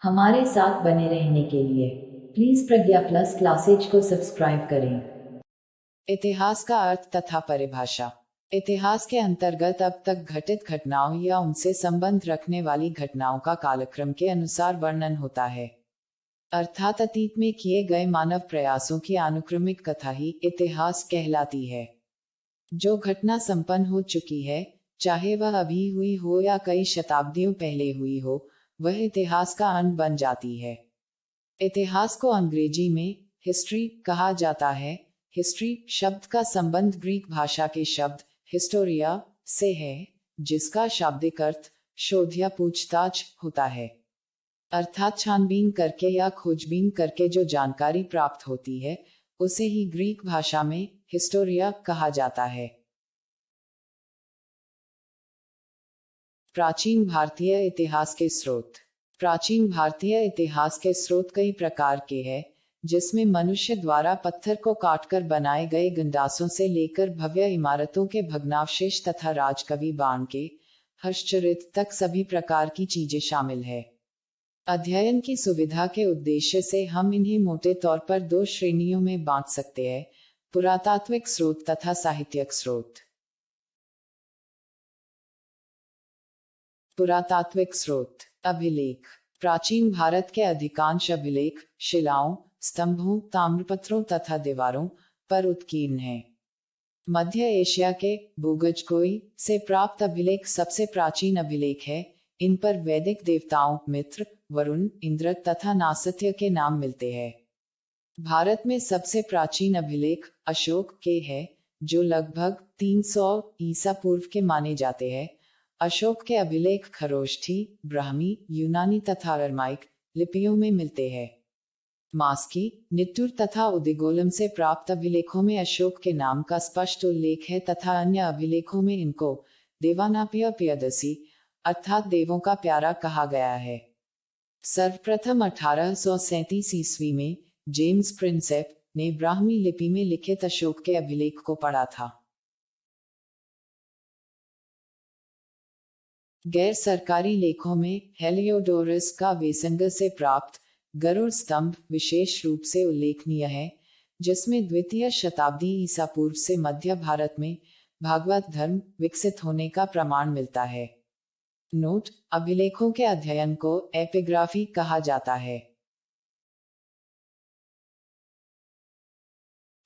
हमारे साथ बने रहने के लिए प्लीज प्रज्ञा प्लस क्लासेज को सब्सक्राइब करें। इतिहास का अर्थ तथा परिभाषा। इतिहास के अंतर्गत अब तक घटित घटनाओं या उनसे संबंध रखने वाली घटनाओं का कालक्रम के अनुसार वर्णन होता है। अर्थात अतीत में किए गए मानव प्रयासों की अनुक्रमिक कथा ही इतिहास कहलाती है। जो घटना संपन्न हो चुकी है, चाहे वह अभी हुई हो या कई शताब्दियों पहले हुई हो, वह इतिहास का अंग बन जाती है। इतिहास को अंग्रेजी में हिस्ट्री कहा जाता है। हिस्ट्री शब्द का संबंध ग्रीक भाषा के शब्द हिस्टोरिया से है, जिसका शाब्दिक अर्थ शोध या पूछताछ होता है। अर्थात छानबीन करके या खोजबीन करके जो जानकारी प्राप्त होती है, उसे ही ग्रीक भाषा में हिस्टोरिया कहा जाता है। प्राचीन भारतीय इतिहास के स्रोत। प्राचीन भारतीय इतिहास के स्रोत कई प्रकार के हैं, जिसमें मनुष्य द्वारा पत्थर को काटकर बनाए गए गंडासों से लेकर भव्य इमारतों के भग्नावशेष तथा राजकवि बाण के हर्षचरित तक सभी प्रकार की चीजें शामिल है। अध्ययन की सुविधा के उद्देश्य से हम इन्हें मोटे तौर पर दो श्रेणियों में बांट सकते हैं: पुरातात्विक स्रोत तथा साहित्यिक स्रोत। पुरातात्विक स्रोत। अभिलेख। प्राचीन भारत के अधिकांश अभिलेख शिलाओं, स्तंभों, ताम्रपत्रों तथा दीवारों पर उत्कीर्ण हैं। मध्य एशिया के बुगजकोई से प्राप्त अभिलेख सबसे प्राचीन अभिलेख है। इन पर वैदिक देवताओं मित्र, वरुण, इंद्र तथा नासत्य के नाम मिलते हैं। भारत में सबसे प्राचीन अभिलेख अशोक के है, जो लगभग 300 ईसा पूर्व के माने जाते हैं। अशोक के अभिलेख खरोष्ठी, ब्राह्मी, यूनानी तथा अरमाइक लिपियों में मिलते हैं। मास्की, निट्टूर तथा उदिगोलम से प्राप्त अभिलेखों में अशोक के नाम का स्पष्ट उल्लेख है तथा अन्य अभिलेखों में इनको देवानाप्य प्यदसी अर्थात देवों का प्यारा कहा गया है। सर्वप्रथम 1837 ईस्वी में जेम्स प्रिंसेप ने ब्राह्मी लिपि में लिखित अशोक के अभिलेख को पढ़ा था। गैर सरकारी लेखों में हेलियोडोरस का वेसंग से प्राप्त गरुड़ स्तंभ विशेष रूप से उल्लेखनीय है, जिसमें द्वितीय शताब्दी ईसा पूर्व से मध्य भारत में भागवत धर्म विकसित होने का प्रमाण मिलता है। नोट: अभिलेखों के अध्ययन को एपिग्राफी कहा जाता है।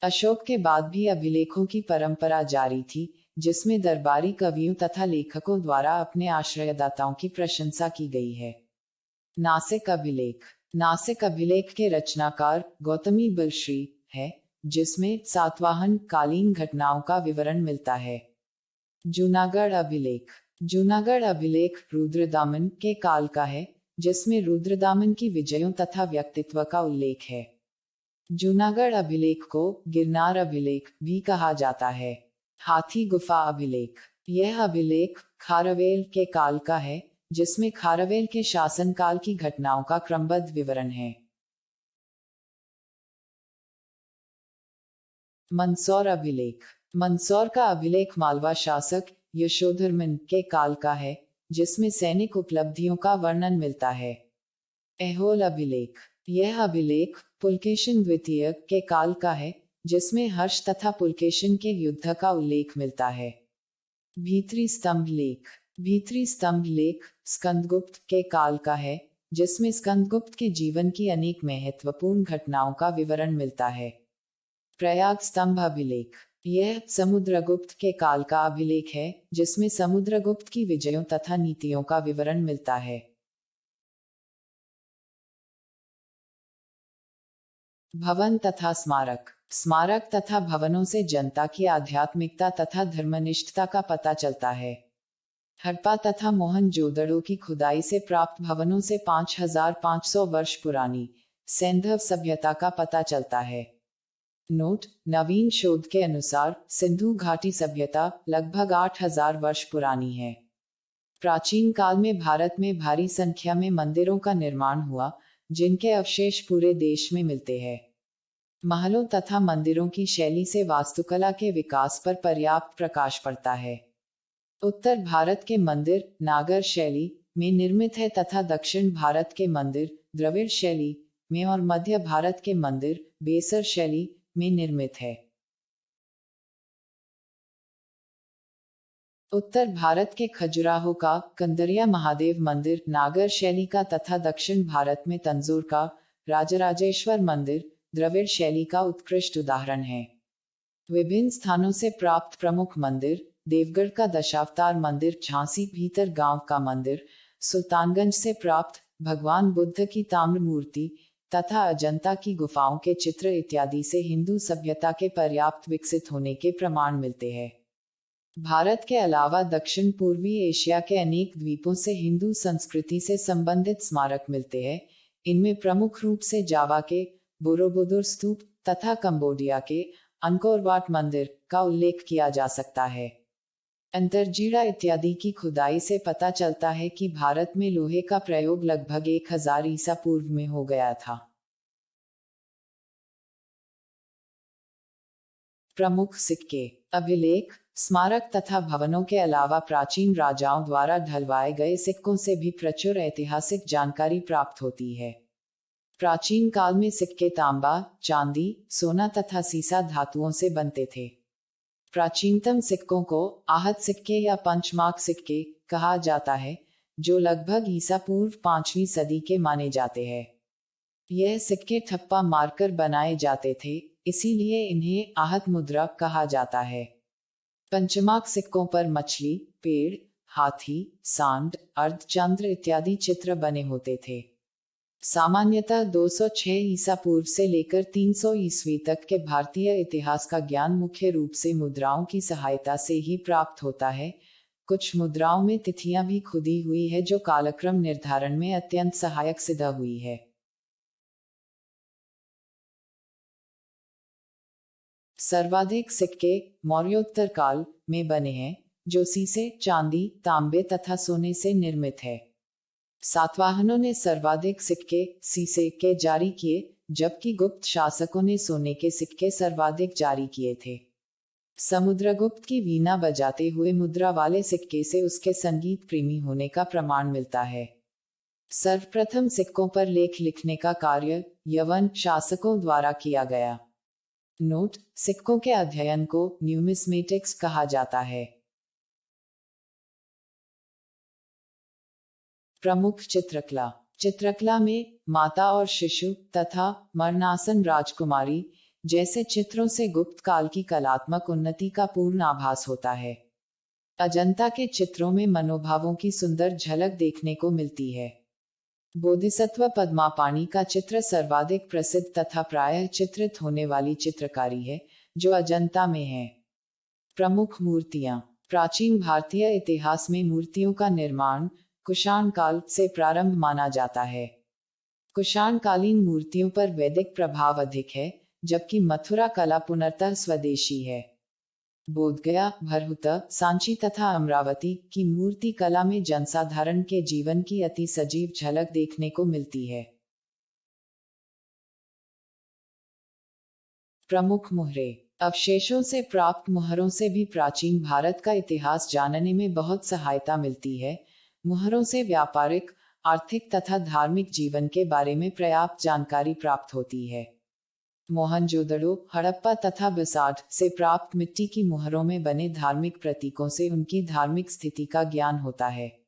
अशोक के बाद भी अभिलेखों की परंपरा जारी थी, जिसमें दरबारी कवियों तथा लेखकों द्वारा अपने आश्रयदाताओं की प्रशंसा की गई है। नासिक अभिलेख। नासिक अभिलेख के रचनाकार गौतमी बलश्री है, जिसमें सातवाहन कालीन घटनाओं का विवरण मिलता है। जूनागढ़ अभिलेख। जूनागढ़ अभिलेख रुद्रदामन के काल का है, जिसमें रुद्रदामन की विजयों तथा व्यक्तित्व का उल्लेख है। जूनागढ़ अभिलेख को गिरनार अभिलेख भी कहा जाता है। हाथी गुफा अभिलेख। यह अभिलेख खारवेल के काल का है, जिसमें खारवेल के शासनकाल की घटनाओं का क्रमबद्ध विवरण है। मंदसौर अभिलेख। मंदसौर का अभिलेख मालवा शासक यशोधर्मन के काल का है, जिसमें सैनिक उपलब्धियों का वर्णन मिलता है। ऐहोल अभिलेख। यह अभिलेख पुलकेशिन द्वितीय के काल का है, जिसमें हर्ष तथा पुलकेशिन के युद्ध का उल्लेख मिलता है। भीतरी स्तंभ लेख। भीतरी स्तंभ लेख स्कंदगुप्त के काल का है, जिसमें स्कंदगुप्त के जीवन की अनेक महत्वपूर्ण घटनाओं का विवरण मिलता है। प्रयाग स्तंभ अभिलेख। यह समुद्रगुप्त के काल का अभिलेख है, जिसमें समुद्रगुप्त की विजयों तथा नीतियों का विवरण मिलता है। भवन तथा स्मारक। स्मारक तथा भवनों से जनता की आध्यात्मिकता तथा धर्मनिष्ठता का पता चलता है। हड़प्पा तथा मोहनजोदड़ो की खुदाई से प्राप्त भवनों से 5500 वर्ष पुरानी सैंधव सभ्यता का पता चलता है। नोट: नवीन शोध के अनुसार सिंधु घाटी सभ्यता लगभग 8000 वर्ष पुरानी है। प्राचीन काल में भारत में भारी संख्या में मंदिरों का निर्माण हुआ, जिनके अवशेष पूरे देश में मिलते हैं। महलों तथा मंदिरों की शैली से वास्तुकला के विकास पर पर्याप्त प्रकाश पड़ता है। उत्तर भारत के मंदिर नागर शैली में निर्मित है तथा दक्षिण भारत के मंदिर द्रविड़ शैली में और मध्य भारत के मंदिर बेसर शैली में निर्मित है। उत्तर भारत के खजुराहो का कंदरिया महादेव मंदिर नागर शैली का तथा दक्षिण भारत में तंजौर का राजराजेश्वर मंदिर द्रविड़ शैली का उत्कृष्ट उदाहरण है। विभिन्न स्थानों से प्राप्त प्रमुख मंदिर देवगढ़ का दशावतार मंदिर, झांसी भीतर गांव का मंदिर, सुल्तानगंज से प्राप्त भगवान बुद्ध की ताम्र मूर्ति तथा अजंता की गुफाओं के चित्र इत्यादि से हिंदू सभ्यता के पर्याप्त विकसित होने के प्रमाण मिलते हैं। भारत के अलावा दक्षिण पूर्वी एशिया के अनेक द्वीपों से हिंदू संस्कृति से संबंधित स्मारक मिलते हैं। इनमें प्रमुख रूप से जावा के बोरोबुदुर स्तूप तथा कंबोडिया के अंकोर वाट मंदिर का उल्लेख किया जा सकता है। अंतरजीरा इत्यादि की खुदाई से पता चलता है कि भारत में लोहे का प्रयोग लगभग 1000 ईसा पूर्व में हो गया था। प्रमुख सिक्के, अभिलेख, स्मारक तथा भवनों के अलावा प्राचीन राजाओं द्वारा ढलवाए गए सिक्कों से भी प्रचुर ऐतिहासिक जानकारी प्राप्त होती है। प्राचीन काल में सिक्के तांबा, चांदी, सोना तथा सीसा धातुओं से बनते थे। प्राचीनतम सिक्कों को आहत सिक्के या पंचमार्क सिक्के कहा जाता है, जो लगभग ईसा पूर्व 5वीं सदी के माने जाते हैं। यह सिक्के ठप्पा मारकर बनाए जाते थे, इसीलिए इन्हें आहत मुद्रा कहा जाता है। पंचमार्क सिक्कों पर मछली, पेड़, हाथी, सांड, अर्धचंद्र इत्यादि चित्र बने होते थे। सामान्यतः 206 ईसा पूर्व से लेकर 300 ईस्वी तक के भारतीय इतिहास का ज्ञान मुख्य रूप से मुद्राओं की सहायता से ही प्राप्त होता है। कुछ मुद्राओं में तिथियां भी खुदी हुई है, जो कालक्रम निर्धारण में अत्यंत सहायक सिद्ध हुई है। सर्वाधिक सिक्के मौर्योत्तर काल में बने हैं, जो सीसे, चांदी, तांबे तथा सोने से निर्मित है। सातवाहनों ने सर्वाधिक सिक्के सीसे के जारी किए, जबकि गुप्त शासकों ने सोने के सिक्के सर्वाधिक जारी किए थे। समुद्रगुप्त की वीणा बजाते हुए मुद्रा वाले सिक्के से उसके संगीत प्रेमी होने का प्रमाण मिलता है। सर्वप्रथम सिक्कों पर लेख लिखने का कार्य यवन शासकों द्वारा किया गया। नोट: सिक्कों के अध्ययन को न्यूमिस्मेटिक्स कहा जाता है। प्रमुख चित्रकला, चित्रकला में माता और शिशु तथा मरणासन राजकुमारी जैसे चित्रों से गुप्त काल की कलात्मक उन्नति का पूर्ण आभास होता है। अजंता के चित्रों में मनोभावों की सुंदर झलक देखने को मिलती है। बोधिसत्व पद्मापाणि का चित्र सर्वाधिक प्रसिद्ध तथा प्रायः चित्रित होने वाली चित्रकारी है, जो अजंता में है। प्रमुख मूर्तियां, प्राचीन भारतीय इतिहास में मूर्तियों का निर्माण कुषाण काल से प्रारंभ माना जाता है। कुषाणकालीन मूर्तियों पर वैदिक प्रभाव अधिक है, जबकि मथुरा कला पुनर्तः स्वदेशी है। बोधगया, भरहुता, सांची तथा अमरावती की मूर्ति कला में जनसाधारण के जीवन की अति सजीव झलक देखने को मिलती है। प्रमुख मुहरे, अवशेषों से प्राप्त मुहरों से भी प्राचीन भारत का इतिहास जानने में बहुत सहायता मिलती है। मुहरों से व्यापारिक, आर्थिक तथा धार्मिक जीवन के बारे में पर्याप्त जानकारी प्राप्त होती है। मोहनजोदड़ो, हड़प्पा तथा बिसाठ से प्राप्त मिट्टी की मुहरों में बने धार्मिक प्रतीकों से उनकी धार्मिक स्थिति का ज्ञान होता है।